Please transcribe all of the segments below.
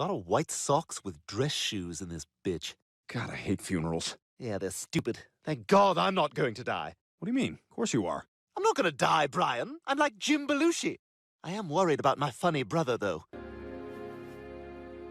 A lot of white socks with dress shoes in this bitch. God, I hate funerals. Yeah, they're stupid. Thank God I'm not going to die. What do you mean? Of course you are. I'm not going to die, Brian. I'm like Jim Belushi. I am worried about my funny brother, though.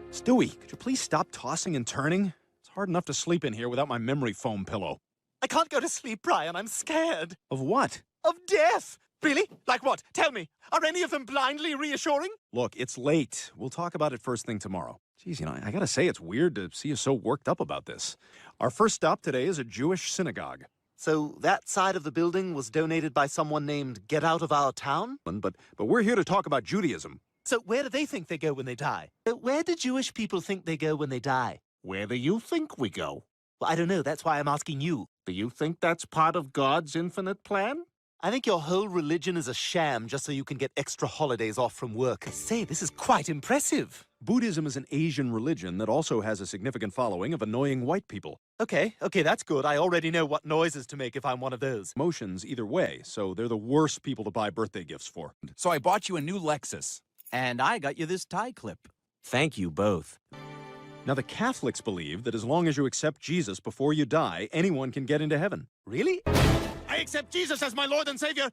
Stewie, could you please stop tossing and turning? It's hard enough to sleep in here without my memory foam pillow. I can't go to sleep, Brian. I'm scared. Of what? Of death. Really? Like what? Tell me. Are any of them blindly reassuring? Look, it's late. We'll talk about it first thing tomorrow. Geez, I gotta say it's weird to see you so worked up about this. Our first stop today is a Jewish synagogue. So that side of the building was donated by someone named Get Out of Our Town? But we're here to talk about Judaism. So where do they think they go when they die? Where do Jewish people think they go when they die? Where do you think we go? Well, I don't know. That's why I'm asking you. Do you think that's part of God's infinite plan? I think your whole religion is a sham just so you can get extra holidays off from work. Say, this is quite impressive. Buddhism is an Asian religion that also has a significant following of annoying white people. Okay, that's good. I already know what noises to make if I'm one of those. Emotions either way, so they're the worst people to buy birthday gifts for. So I bought you a new Lexus. And I got you this tie clip. Thank you both. Now, the Catholics believe that as long as you accept Jesus before you die, anyone can get into heaven. Really? I accept Jesus as my Lord and Savior.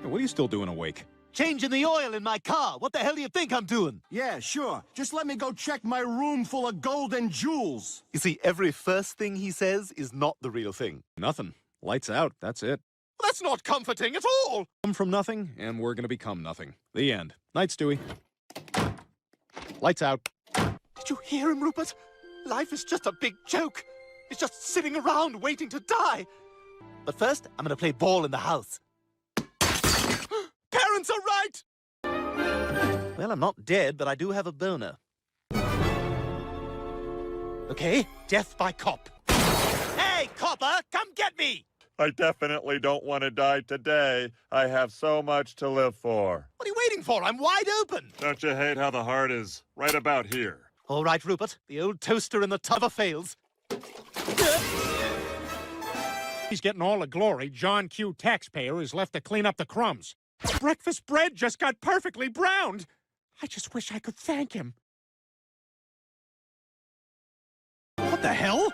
What are you still doing awake? Changing the oil in my car. What the hell do you think I'm doing? Yeah, sure. Just let me go check my room full of gold and jewels. You see, every first thing he says is not the real thing. Nothing. Lights out. That's it. That's not comforting at all. Come from nothing, and we're gonna become nothing. The end. Night, Stewie. Lights out. Did you hear him, Rupert? Life is just a big joke. It's just sitting around waiting to die. But first, I'm gonna play ball in the house. Parents are right! Well, I'm not dead, but I do have a boner. Okay, death by cop. Hey, copper, come get me! I definitely don't want to die today. I have so much to live for. What are you waiting for? I'm wide open. Don't you hate how the heart is right about here? All right, Rupert. The old toaster in the tub fails. He's getting all the glory. John Q. Taxpayer is left to clean up the crumbs. Breakfast bread just got perfectly browned. I just wish I could thank him. What the hell?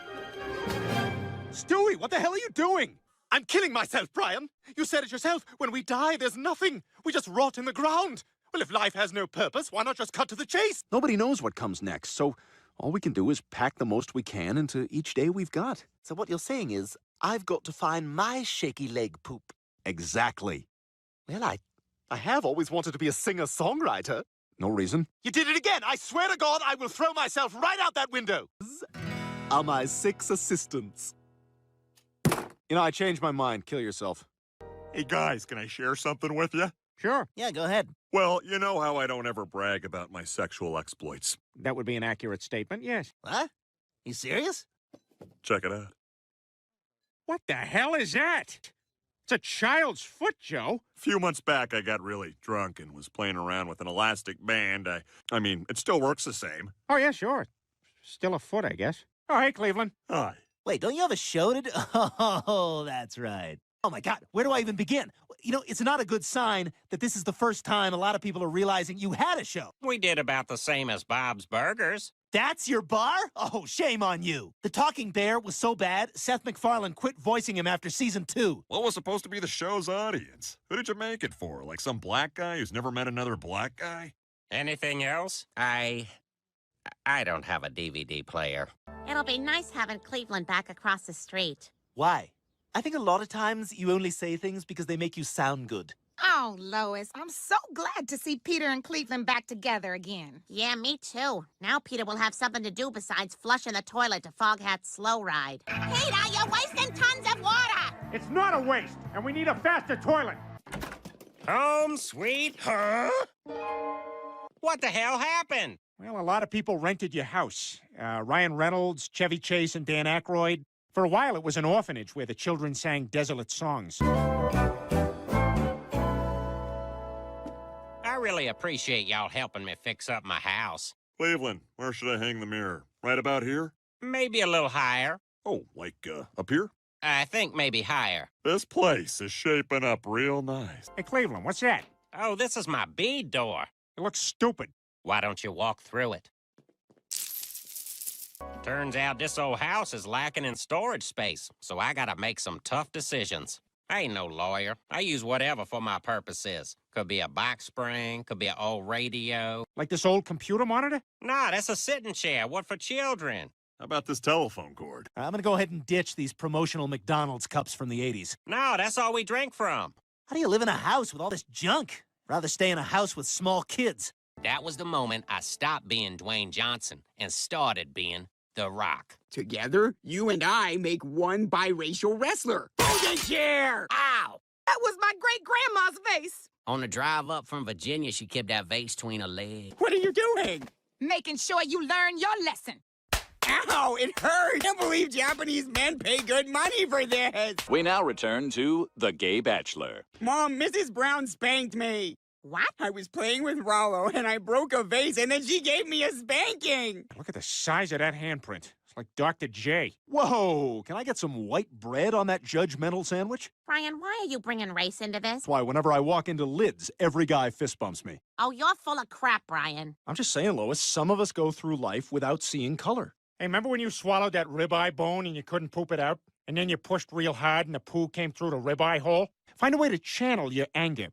Stewie, what the hell are you doing? I'm killing myself, Brian. You said it yourself. When we die, there's nothing. We just rot in the ground. Well, if life has no purpose, why not just cut to the chase? Nobody knows what comes next, so all we can do is pack the most we can into each day we've got. So what you're saying is, I've got to find my shaky leg poop. Exactly. Well, I have always wanted to be a singer-songwriter. No reason. You did it again. I swear to God, I will throw myself right out that window. Are my 6 assistants. I changed my mind. Kill yourself. Hey guys, can I share something with you? Sure, Yeah, go ahead. Well, you know how I don't ever brag about my sexual exploits. that would be an accurate statement, yes. What? You serious? Check it out. What the hell is that? It's a child's foot, Joe. A few months back, I got really drunk and was playing around with an elastic band. I mean, it still works the same. Oh, yeah, sure. Still a foot, I guess. Oh, hey, Cleveland. Hi. Wait, don't you have a show to do? Oh, that's right. Oh, my God. Where do I even begin? It's not a good sign that this is the first time a lot of people are realizing you had a show. We did about the same as Bob's Burgers. That's your bar? Oh, shame on you. The Talking Bear was so bad, Seth MacFarlane quit voicing him after season 2. What was supposed to be the show's audience? Who did you make it for? Like some black guy who's never met another black guy? Anything else? I don't have a DVD player. It'll be nice having Cleveland back across the street. Why? I think a lot of times you only say things because they make you sound good. Oh, Lois, I'm so glad to see Peter and Cleveland back together again. Yeah, me too. Now Peter will have something to do besides flushing the toilet to Foghat's slow ride. Peter, you're wasting tons of water! It's not a waste, and we need a faster toilet. Home sweet huh? What the hell happened? Well, a lot of people rented your house. Ryan Reynolds, Chevy Chase, and Dan Aykroyd. For a while, it was an orphanage where the children sang desolate songs. I really appreciate y'all helping me fix up my house. Cleveland, where should I hang the mirror? Right about here? Maybe a little higher. Oh, like, up here? I think maybe higher. This place is shaping up real nice. Hey, Cleveland, what's that? Oh, this is my bead door. It looks stupid. Why don't you walk through it? Turns out this old house is lacking in storage space, so I gotta make some tough decisions. I ain't no lawyer. I use whatever for my purposes. Could be a box spring, could be an old radio. Like this old computer monitor? Nah, that's a sitting chair. What for children? How about this telephone cord? I'm gonna go ahead and ditch these promotional McDonald's cups from the 80s. No, that's all we drink from. How do you live in a house with all this junk? Rather stay in a house with small kids. That was the moment I stopped being Dwayne Johnson and started being The Rock. Together, you and I make one biracial wrestler. Golden chair! Ow! That was my great-grandma's vase. On the drive up from Virginia, she kept that vase between her legs. What are you doing? Making sure you learn your lesson. Ow, it hurt! I can't believe Japanese men pay good money for this! We now return to The Gay Bachelor. Mom, Mrs. Brown spanked me. What? I was playing with Rollo, and I broke a vase, and then she gave me a spanking! Look at the size of that handprint. It's like Dr. J. Whoa, can I get some white bread on that judgmental sandwich? Brian, why are you bringing race into this? That's why whenever I walk into Lids, every guy fist bumps me. Oh, you're full of crap, Brian. I'm just saying, Lois, some of us go through life without seeing color. Hey, remember when you swallowed that ribeye bone and you couldn't poop it out? And then you pushed real hard and the poo came through the ribeye hole? Find a way to channel your anger.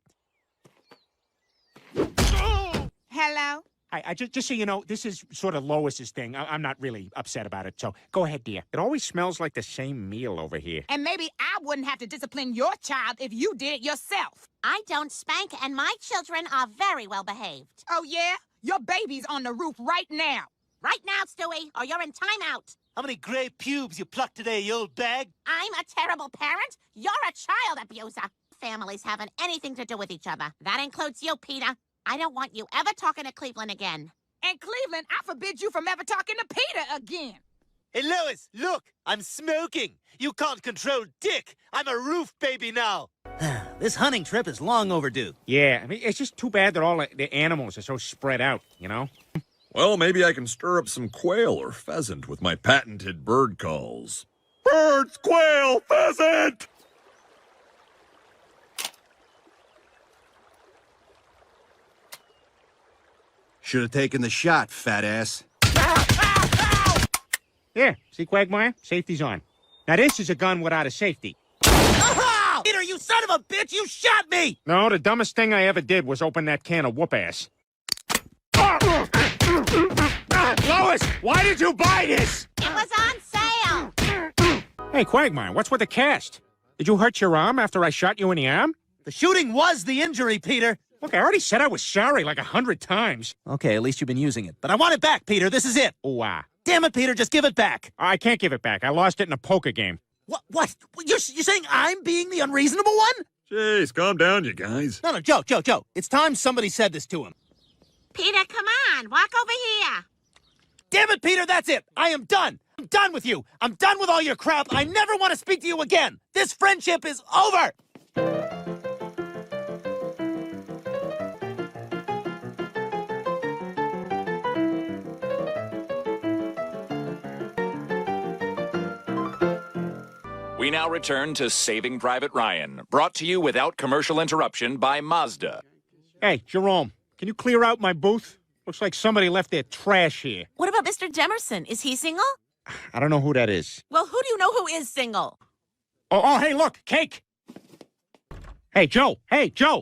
Hello? I just so you know, this is sort of Lois's thing. I'm not really upset about it, so go ahead, dear. It always smells like the same meal over here. And maybe I wouldn't have to discipline your child if you did it yourself. I don't spank, and my children are very well behaved. Oh, yeah? Your baby's on the roof right now. Right now, Stewie, or you're in timeout. How many gray pubes you plucked today, you old bag? I'm a terrible parent. You're a child abuser. Families haven't anything to do with each other. That includes you, Peter. I don't want you ever talking to Cleveland again. And Cleveland, I forbid you from ever talking to Peter again. Hey, Lois, look, I'm smoking. You can't control Dick. I'm a roof baby now. This hunting trip is long overdue. Yeah, I mean, it's just too bad that all the animals are so spread out, you know? Well, maybe I can stir up some quail or pheasant with my patented bird calls. Birds, quail, pheasant! Should have taken the shot, fat ass. Yeah, see, Quagmire? Safety's on. Now, this is a gun without a safety. Oh! Peter, you son of a bitch, you shot me! No, the dumbest thing I ever did was open that can of whoop-ass. Lois, why did you buy this? It was on sale. Hey, Quagmire, what's with the cast? Did you hurt your arm after I shot you in the arm? The shooting was the injury, Peter. Look, I already said I was sorry like 100 times. Okay, at least you've been using it. But I want it back, Peter. This is it. Oh, Damn it, Peter, just give it back. I can't give it back. I lost it in a poker game. What? You're saying I'm being the unreasonable one? Jeez, calm down, you guys. No, Joe. It's time somebody said this to him. Peter, come on, walk over here. Damn it, Peter, that's it. I am done. I'm done with you. I'm done with all your crap. I never want to speak to you again. This friendship is over. We now return to Saving Private Ryan, brought to you without commercial interruption by Mazda. Hey, Jerome, can you clear out my booth? Looks like somebody left their trash here. What about Mr. Demerson? Is he single? I don't know who that is. Well, who do you know who is single? Oh, hey, look, cake. Hey, Joe,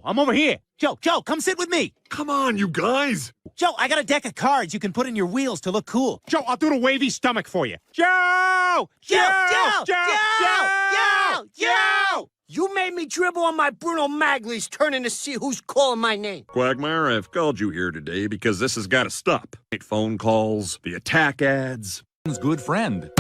I'm over here. Joe, come sit with me. Come on, you guys. Joe, I got a deck of cards you can put in your wheels to look cool. Joe, I'll do the wavy stomach for you. Joe! You made me dribble on my Bruno Magli's turning to see who's calling my name. Quagmire, I've called you here today because this has got to stop. Phone calls, the attack ads. Good friend.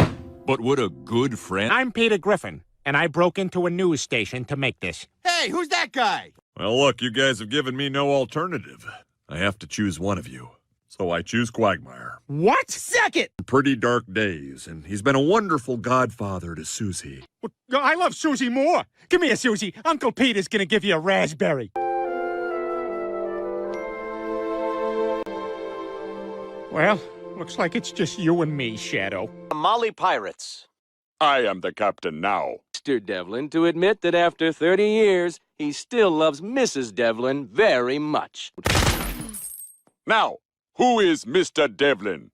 But would a good friend... I'm Peter Griffin, and I broke into a news station to make this. Hey, who's that guy? Well, look, you guys have given me no alternative. I have to choose one of you. So I choose Quagmire. What? Second! Pretty dark days, and he's been a wonderful godfather to Susie. I love Susie more. Give me a Susie. Uncle Peter's gonna give you a raspberry. Well, looks like it's just you and me, Shadow. Molly Pirates. I am the captain now. Mr. Devlin to admit that after 30 years, he still loves Mrs. Devlin very much. Now, who is Mr. Devlin?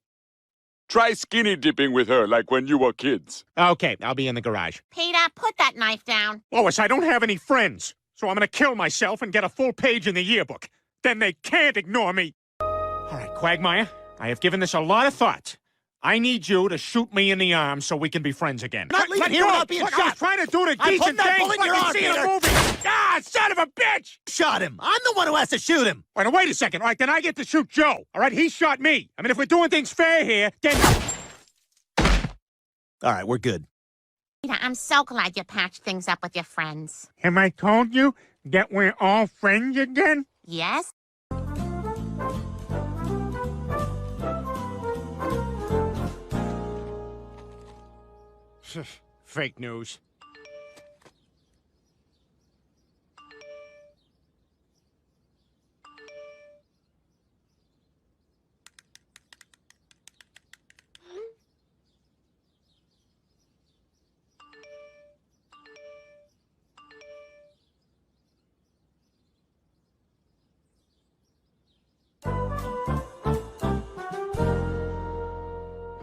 Try skinny dipping with her like when you were kids. Okay, I'll be in the garage. Peter, put that knife down. Lois, I don't have any friends, so I'm gonna kill myself and get a full page in the yearbook. Then they can't ignore me. All right, Quagmire, I have given this a lot of thought. I need you to shoot me in the arm so we can be friends again. Not leaving Let here go. without being Look, shot. I was trying to do the I'm decent putting that thing bullet in your like you arm, see in a Peter. movie. Ah, son of a bitch! Shot him. I'm the one who has to shoot him. Wait a second. All right, then I get to shoot Joe. All right, he shot me. I mean, if we're doing things fair here, then... All right, we're good. Peter, I'm so glad you patched things up with your friends. Have I told you that we're all friends again? Yes? Fake news.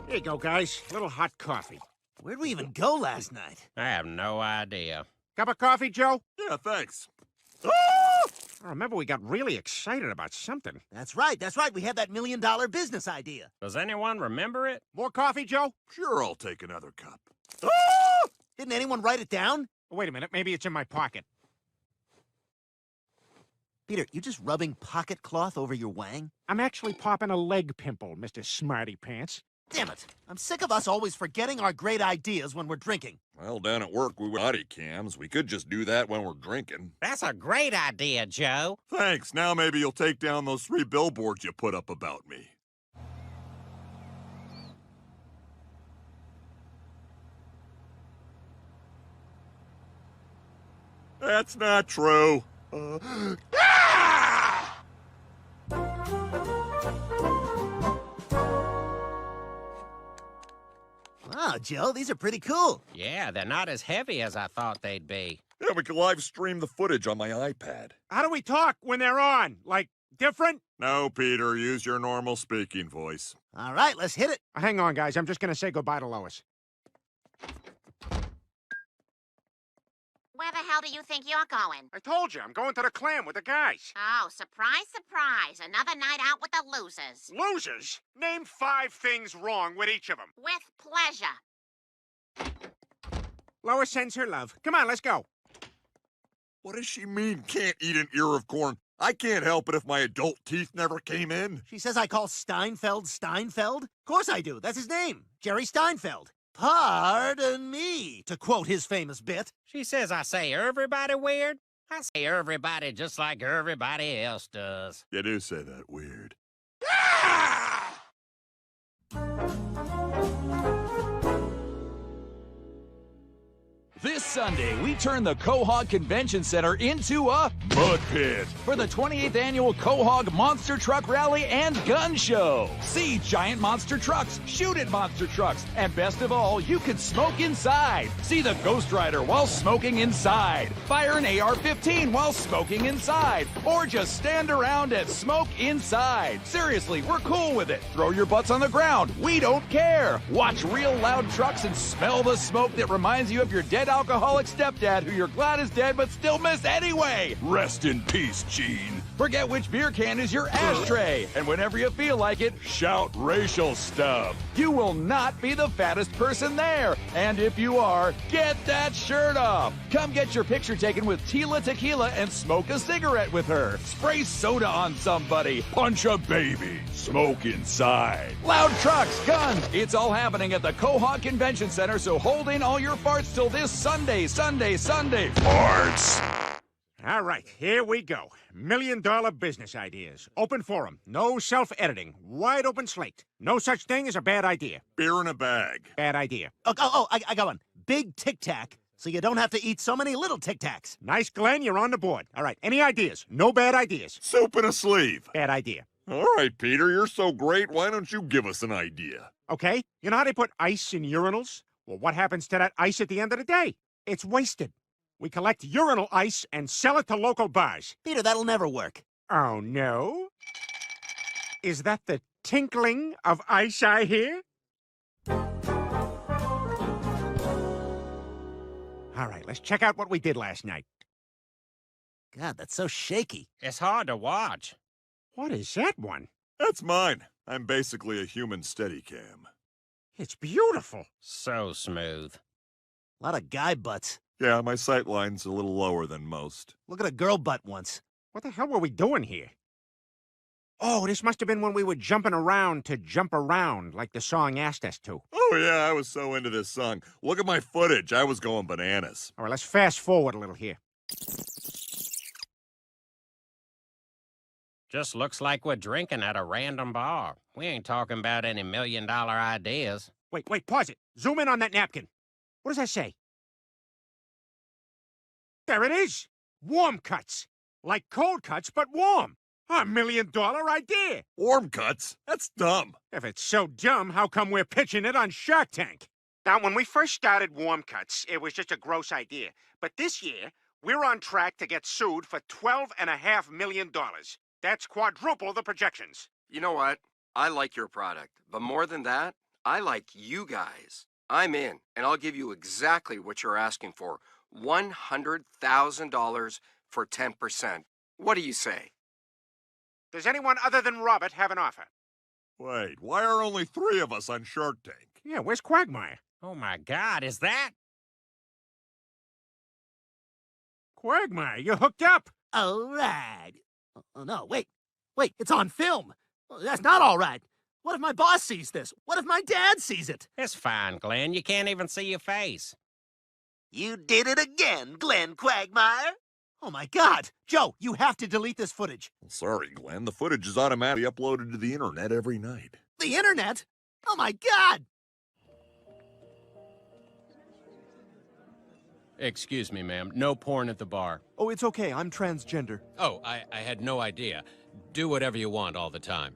Here you go, guys. A little hot coffee. Where'd we even go last night? I have no idea. Cup of coffee, Joe? Yeah, thanks. I remember we got really excited about something. That's right. We had that $1 million business idea. Does anyone remember it? More coffee, Joe? Sure, I'll take another cup. Didn't anyone write it down? Wait a minute. Maybe it's in my pocket. Peter, you just rubbing pocket cloth over your wang? I'm actually popping a leg pimple, Mr. Smarty Pants. Damn it. I'm sick of us always forgetting our great ideas when we're drinking. Well, down at work, we went body cams. We could just do that when we're drinking. That's a great idea, Joe. Thanks. Now maybe you'll take down those 3 billboards you put up about me. That's not true. Wow, Joe, these are pretty cool. Yeah, they're not as heavy as I thought they'd be. Yeah, we can live stream the footage on my iPad. How do we talk when they're on? Like, different? No, Peter, use your normal speaking voice. All right, let's hit it. Hang on, guys. I'm just going to say goodbye to Lois. Where the hell do you think you're going? I told you, I'm going to the clam with the guys. Oh, surprise, surprise. Another night out with the losers. Losers? Name 5 things wrong with each of them. With pleasure. Lois sends her love. Come on, let's go. What does she mean, can't eat an ear of corn? I can't help it if my adult teeth never came in. She says I call Steinfeld Steinfeld? Of course I do. That's his name. Jerry Steinfeld. Pardon me, to quote his famous bit. She says I say everybody weird. I say everybody just like everybody else does. You do say that weird. This Sunday, we turn the Quahog Convention Center into a mud pit for the 28th annual Quahog Monster Truck Rally and Gun Show. See giant monster trucks, shoot at monster trucks, and best of all, you can smoke inside. See the Ghost Rider while smoking inside. Fire an AR-15 while smoking inside. Or just stand around and smoke inside. Seriously, we're cool with it. Throw your butts on the ground. We don't care. Watch real loud trucks and smell the smoke that reminds you of your dead alcoholic stepdad who you're glad is dead but still miss anyway. Rest in peace, Gene. Forget which beer can is your ashtray. And whenever you feel like it, shout racial stuff. You will not be the fattest person there. And if you are, get that shirt off. Come get your picture taken with Tila Tequila and smoke a cigarette with her. Spray soda on somebody. Punch a baby. Smoke inside. Loud trucks, guns. It's all happening at the Quahog Convention Center, so hold in all your farts till this Sunday. Farts. All right, here we go. $1 million business ideas. Open forum. No self-editing. Wide open slate. No such thing as a bad idea. Beer in a bag. Bad idea. I got one. Big Tic Tac, so you don't have to eat so many little Tic Tacs. Nice, Glenn. You're on the board. All right, any ideas? No bad ideas. Soup in a sleeve. Bad idea. All right, Peter, you're so great. Why don't you give us an idea? Okay, you know how they put ice in urinals? Well, what happens to that ice at the end of the day? It's wasted. We collect urinal ice and sell it to local bars. Peter, that'll never work. Oh, no? Is that the tinkling of ice I hear? All right, let's check out what we did last night. God, that's so shaky. It's hard to watch. What is that one? That's mine. I'm basically a human Steadicam. It's beautiful. So smooth. A lot of guy butts. Yeah, my sight line's a little lower than most. Look at a girl butt once. What the hell were we doing here? Oh, this must have been when we were jumping around to jump around, like the song asked us to. Oh, yeah, I was so into this song. Look at my footage. I was going bananas. All right, let's fast forward a little here. Just looks like we're drinking at a random bar. We ain't talking about any million-dollar ideas. Wait, pause it. Zoom in on that napkin. What does that say? There it is. Warm cuts. Like cold cuts, but warm. $1 million idea. Warm cuts? That's dumb. If it's so dumb, how come we're pitching it on Shark Tank? Now, when we first started Warm Cuts, it was just a gross idea. But this year, we're on track to get sued for $12.5 million. That's quadruple the projections. You know what? I like your product, but more than that, I like you guys. I'm in, and I'll give you exactly what you're asking for. $100,000 for 10%. What do you say? Does anyone other than Robert have an offer? Wait, why are only 3 of us on Shark Tank? Yeah, where's Quagmire? Oh my God, is that? Quagmire, you hooked up. All right. Oh, no, wait, it's on film. Oh, that's not all right. What if my boss sees this? What if my dad sees it? It's fine, Glenn. You can't even see your face. You did it again, Glenn Quagmire. Oh, my God. Joe, you have to delete this footage. Sorry, Glenn. The footage is automatically uploaded to the internet every night. The internet? Oh, my God. Excuse me, ma'am. No porn at the bar. Oh, it's okay. I'm transgender. Oh, I had no idea. Do whatever you want all the time.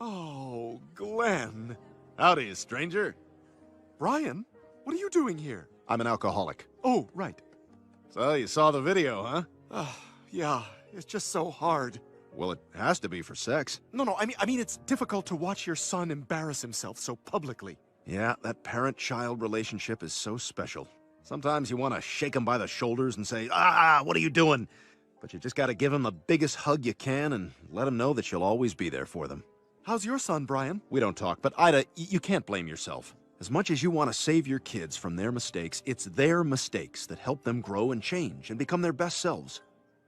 Oh, Glenn. Howdy, stranger. Brian, what are you doing here? I'm an alcoholic. Oh, right. So you saw the video, huh? Yeah, it's just so hard. Well, it has to be for sex. No, I mean it's difficult to watch your son embarrass himself so publicly. Yeah, that parent-child relationship is so special. Sometimes you want to shake him by the shoulders and say, what are you doing? But you just got to give him the biggest hug you can and let him know that you'll always be there for them. How's your son, Brian? We don't talk, but Ida, you can't blame yourself. As much as you want to save your kids from their mistakes, it's their mistakes that help them grow and change and become their best selves.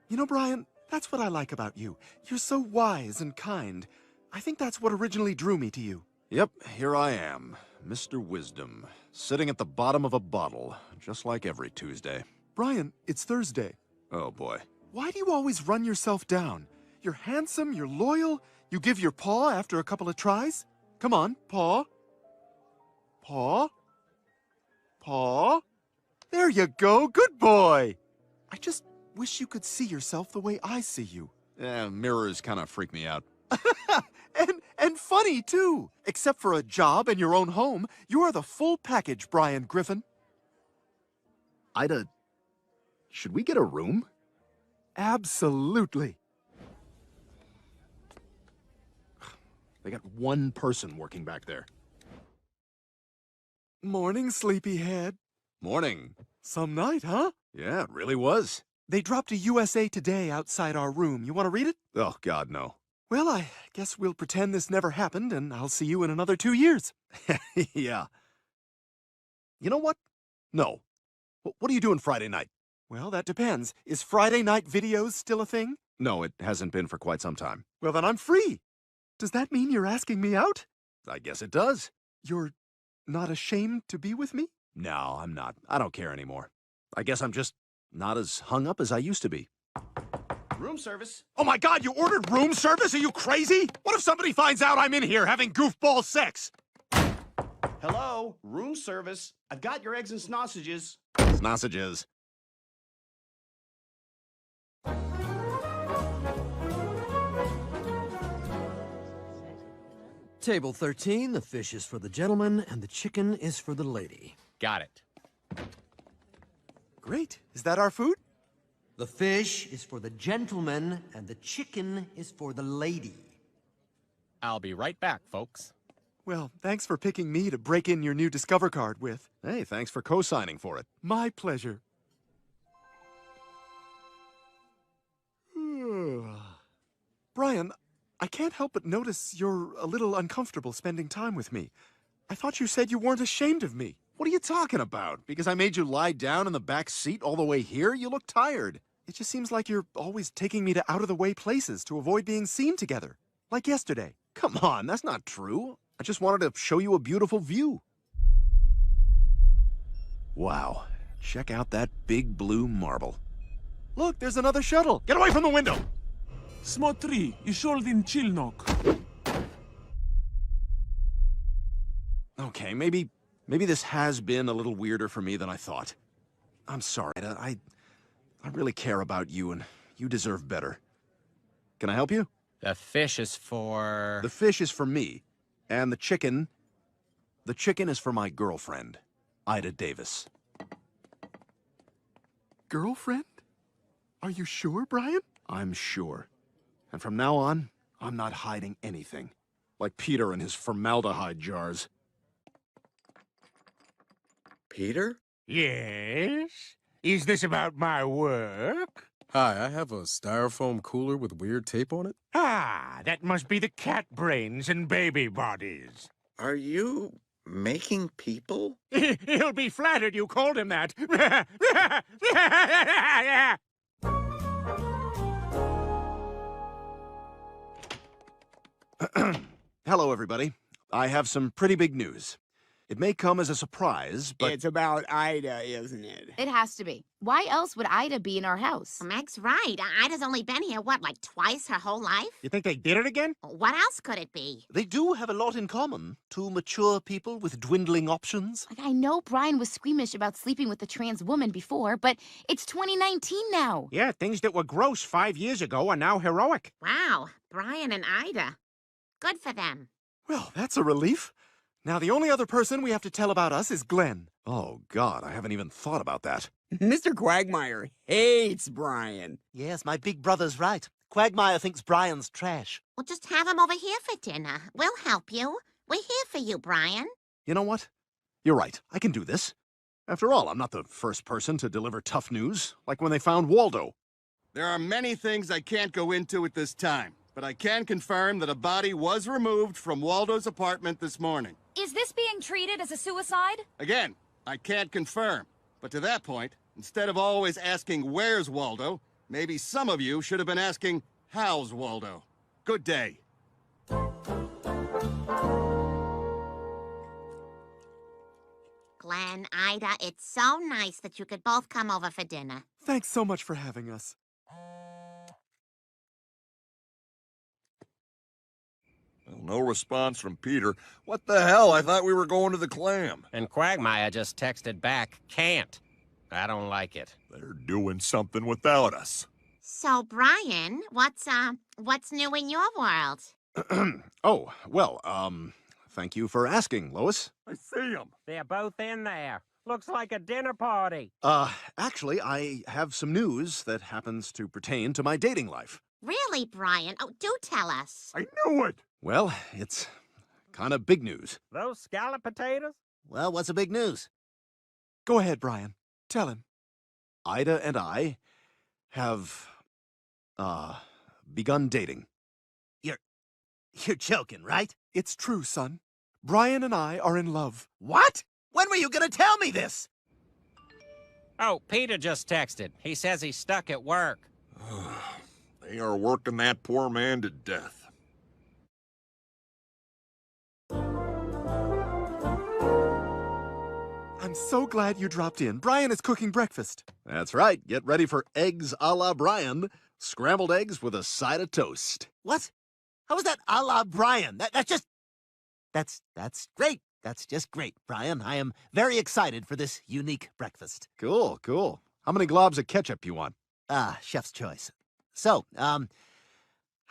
You know, Brian, that's what I like about you. You're so wise and kind. I think that's what originally drew me to you. Yep, here I am, Mr. Wisdom, sitting at the bottom of a bottle, just like every Tuesday. Brian, it's Thursday. Oh, boy. Why do you always run yourself down? You're handsome, you're loyal, you give your paw after a couple of tries. Come on, paw. Paw. Paw. There you go, good boy. I just wish you could see yourself the way I see you. Yeah, mirrors kind of freak me out. And funny, too. Except for a job and your own home, you are the full package, Brian Griffin. Ida, should we get a room? Absolutely. They got one person working back there. Morning, sleepyhead. Morning. Some night, huh? Yeah, it really was. They dropped a USA Today outside our room. You want to read it? Oh, God, no. Well, I guess we'll pretend this never happened, and I'll see you in another 2 years. Yeah. You know what? No. What are you doing Friday night? Well, that depends. Is Friday night videos still a thing? No, it hasn't been for quite some time. Well, then I'm free. Does that mean you're asking me out? I guess it does. You're not ashamed to be with me? No, I'm not. I don't care anymore. I guess I'm just not as hung up as I used to be. Room service. Oh my God, you ordered room service? Are you crazy? What if somebody finds out I'm in here having goofball sex? Hello, room service. I've got your eggs and sausages. Sausages. Table 13, the fish is for the gentleman and the chicken is for the lady. Got it. Great. Is that our food? The fish is for the gentleman and the chicken is for the lady. I'll be right back, folks. Well, thanks for picking me to break in your new Discover card with. Hey, thanks for co-signing for it. My pleasure. Brian, I can't help but notice you're a little uncomfortable spending time with me. I thought you said you weren't ashamed of me. What are you talking about? Because I made you lie down in the back seat all the way here? You look tired. It just seems like you're always taking me to out-of-the-way places to avoid being seen together. Like yesterday. Come on, that's not true. I just wanted to show you a beautiful view. Wow, check out that big blue marble. Look, there's another shuttle. Get away from the window! Смотри, ішов він чільнок. Okay, maybe this has been a little weirder for me than I thought. I'm sorry. I really care about you, and you deserve better. Can I help you? The fish is for... The fish is for me, and the chicken is for my girlfriend, Ida Davis. Girlfriend? Are you sure, Brian? I'm sure. And from now on, I'm not hiding anything. Like Peter and his formaldehyde jars. Peter? Yes? Is this about my work? Hi, I have a styrofoam cooler with weird tape on it. Ah, that must be the cat brains and baby bodies. Are you making people? He'll be flattered you called him that. Hello, everybody. I have some pretty big news. It may come as a surprise, but... It's about Ida, isn't it? It has to be. Why else would Ida be in our house? Meg's right. Ida's only been here, what, like twice her whole life? You think they did it again? What else could it be? They do have a lot in common. Two mature people with dwindling options. Like, I know Brian was squeamish about sleeping with a trans woman before, but it's 2019 now. Yeah, things that were gross 5 years ago are now heroic. Wow, Brian and Ida. Good for them. Well, that's a relief. Now, the only other person we have to tell about us is Glenn. Oh, God, I haven't even thought about that. Mr. Quagmire hates Brian. Yes, my big brother's right. Quagmire thinks Brian's trash. Well, just have him over here for dinner. We'll help you. We're here for you, Brian. You know what? You're right. I can do this. After all, I'm not the first person to deliver tough news, like when they found Waldo. There are many things I can't go into at this time, but I can confirm that a body was removed from Waldo's apartment this morning. Is this being treated as a suicide? Again, I can't confirm, but to that point, instead of always asking where's Waldo, maybe some of you should have been asking how's Waldo. Good day. Glenn, Ida, it's so nice that you could both come over for dinner. Thanks so much for having us. Well, no response from Peter. What the hell? I thought we were going to the clam. And Quagmire just texted back, can't. I don't like it. They're doing something without us. So, Brian, what's new in your world? Oh, well, thank you for asking, Lois. I see them. They're both in there. Looks like a dinner party. Actually, I have some news that happens to pertain to my dating life. Really, Brian? Oh, do tell us. I knew it! Well, it's kind of big news. Those scallop potatoes? Well, what's the big news? Go ahead, Brian. Tell him. Ida and I have, begun dating. You're joking, right? It's true, son. Brian and I are in love. What? When were you gonna tell me this? Oh, Peter just texted. He says he's stuck at work. They are working that poor man to death. I'm so glad you dropped in. Brian is cooking breakfast. That's right. Get ready for eggs a la Brian. Scrambled eggs with a side of toast. What? How is that a la Brian? That's great. That's just great, Brian. I am very excited for this unique breakfast. Cool, cool. How many globs of ketchup you want? Chef's choice. So, how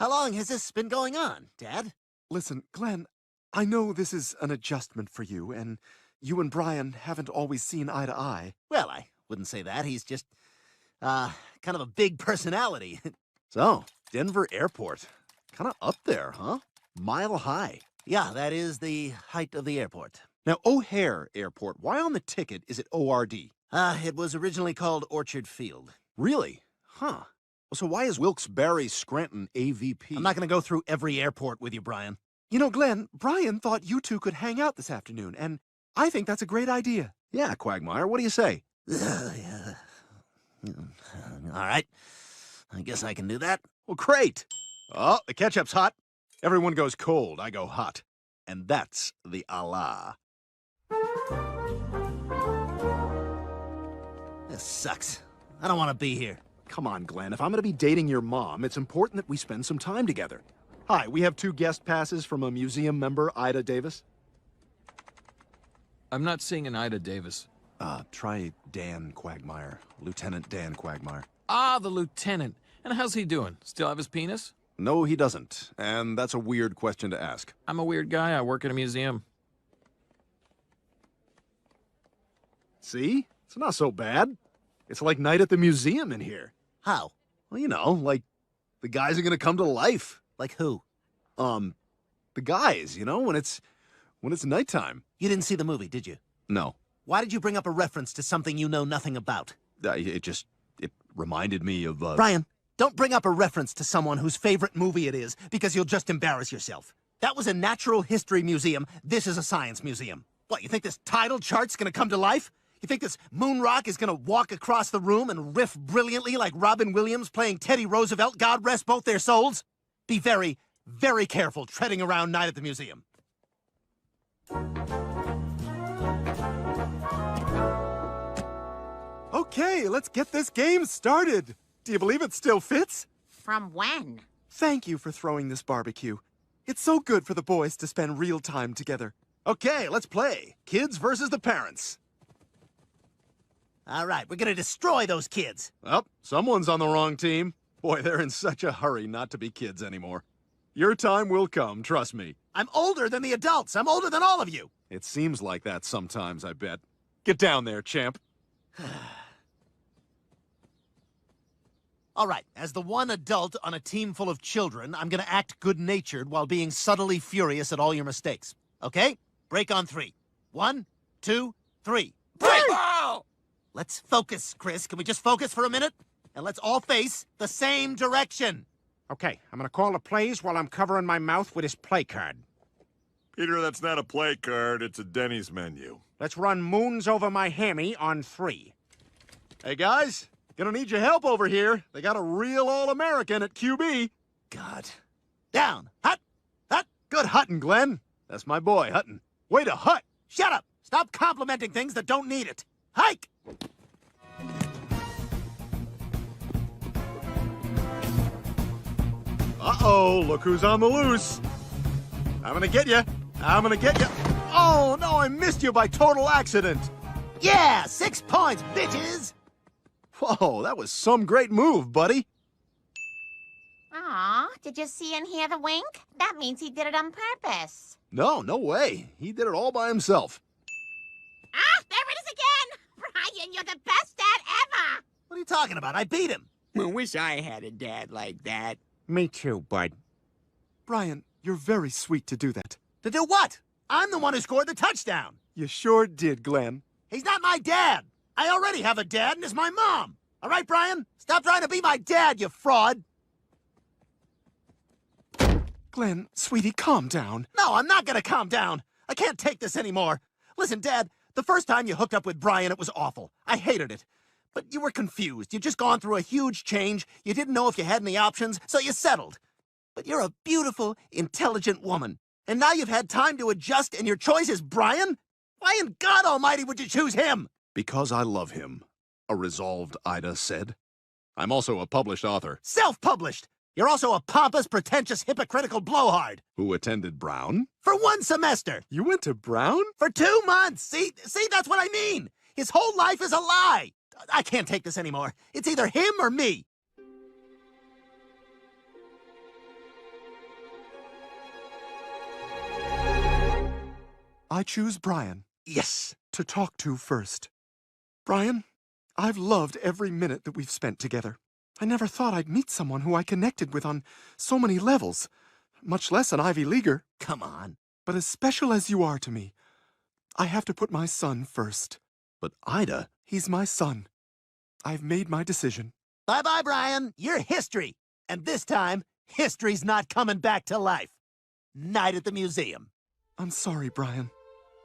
long has this been going on, Dad? Listen, Glenn, I know this is an adjustment for you, and you and Brian haven't always seen eye to eye. Well, I wouldn't say that. He's just, kind of a big personality. So, Denver Airport. Kind of up there, huh? Mile high. Yeah, that is the height of the airport. Now, O'Hare Airport, why on the ticket is it ORD? It was originally called Orchard Field. Really? Huh. Well, so why is Wilkes-Barre Scranton AVP? I'm not going to go through every airport with you, Brian. You know, Glenn, Brian thought you two could hang out this afternoon, and I think that's a great idea. Yeah, Quagmire, what do you say? All right. I guess I can do that. Well, great. Oh, the ketchup's hot. Everyone goes cold, I go hot. And that's the Allah. This sucks. I don't want to be here. Come on, Glenn. If I'm going to be dating your mom, it's important that we spend some time together. Hi, we have 2 guest passes from a museum member, Ida Davis. I'm not seeing an Ida Davis. Try Dan Quagmire. Lieutenant Dan Quagmire. Ah, the lieutenant. And how's he doing? Still have his penis? No, he doesn't. And that's a weird question to ask. I'm a weird guy. I work at a museum. See? It's not so bad. It's like night at the museum in here. How? Well, you know, like the guys are gonna come to life. Like who? The guys, you know, when it's nighttime. You didn't see the movie, did you? No. Why did you bring up a reference to something you know nothing about? It reminded me of, Brian, don't bring up a reference to someone whose favorite movie it is, because you'll just embarrass yourself. That was a natural history museum. This is a science museum. What, you think this tidal chart's gonna come to life? You think this moon rock is gonna walk across the room and riff brilliantly like Robin Williams playing Teddy Roosevelt, God rest both their souls? Be very, very careful treading around night at the museum. Okay, let's get this game started. Do you believe it still fits? From when? Thank you for throwing this barbecue. It's so good for the boys to spend real time together. Okay, let's play. Kids versus the parents. All right, we're gonna destroy those kids. Oh, someone's on the wrong team. Boy, they're in such a hurry not to be kids anymore. Your time will come, trust me. I'm older than the adults. I'm older than all of you. It seems like that sometimes, I bet. Get down there, champ. All right, as the one adult on a team full of children, I'm gonna act good-natured while being subtly furious at all your mistakes. Okay? Break on 3. 1, 2, 3. Break! Wow! Let's focus, Chris. Can we just focus for a minute? And let's all face the same direction. Okay, I'm gonna call the plays while I'm covering my mouth with this play card. Peter, that's not a play card, it's a Denny's menu. Let's run moons over my hammy on 3. Hey, guys, gonna need your help over here. They got a real All-American at QB. God. Down. Hut. Hut. Good hutting, Glenn. That's my boy, Hutton. Way to hut. Shut up. Stop complimenting things that don't need it. Hike. Uh-oh, look who's on the loose. I'm gonna get you. I'm gonna get you. Oh, no, I missed you by total accident. Yeah, 6 points, bitches. Whoa, that was some great move, buddy. Aw, did you see and hear the wink? That means he did it on purpose. No, no way. He did it all by himself. Ah, there it is again! Brian, you're the best dad ever! What are you talking about? I beat him. I wish I had a dad like that. Me too, bud. Brian, you're very sweet to do that. To do what? I'm the one who scored the touchdown. You sure did, Glenn. He's not my dad. I already have a dad, and it's my mom. All right, Brian? Stop trying to be my dad, you fraud. Glenn, sweetie, calm down. No, I'm not gonna calm down. I can't take this anymore. Listen, Dad, the first time you hooked up with Brian, it was awful. I hated it. But you were confused. You'd just gone through a huge change. You didn't know if you had any options, so you settled. But you're a beautiful, intelligent woman. And now you've had time to adjust, and your choice is Brian? Why in God Almighty would you choose him? Because I love him, a resolved Ida said. I'm also a published author. Self-published. You're also a pompous, pretentious, hypocritical blowhard. Who attended Brown? For 1 semester. You went to Brown? For 2 months. See, that's what I mean. His whole life is a lie. I can't take this anymore. It's either him or me. I choose Brian. Yes. To talk to first. Brian, I've loved every minute that we've spent together. I never thought I'd meet someone who I connected with on so many levels. much less an Ivy Leaguer. Come on. But as special as you are to me, I have to put my son first. But Ida... He's my son. I've made my decision. Bye-bye, Brian. You're history. And this time, history's not coming back to life. Night at the museum. I'm sorry, Brian.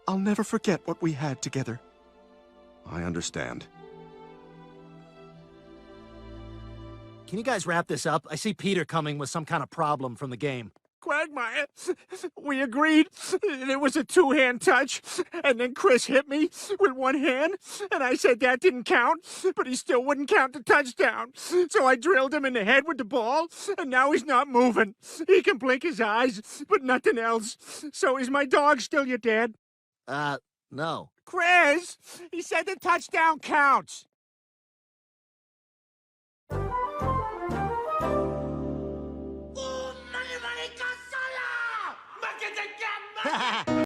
I'll never forget what we had together. I understand. Can you guys wrap this up? I see Peter coming with some kind of problem from the game. Quagmire, we agreed it was a two-hand touch, and then Chris hit me with one hand, and I said that didn't count, but he still wouldn't count the touchdown. So I drilled him in the head with the ball, and now he's not moving. He can blink his eyes, but nothing else. So is my dog still your dad? No. Chris, he said the touchdown counts. Ha ha!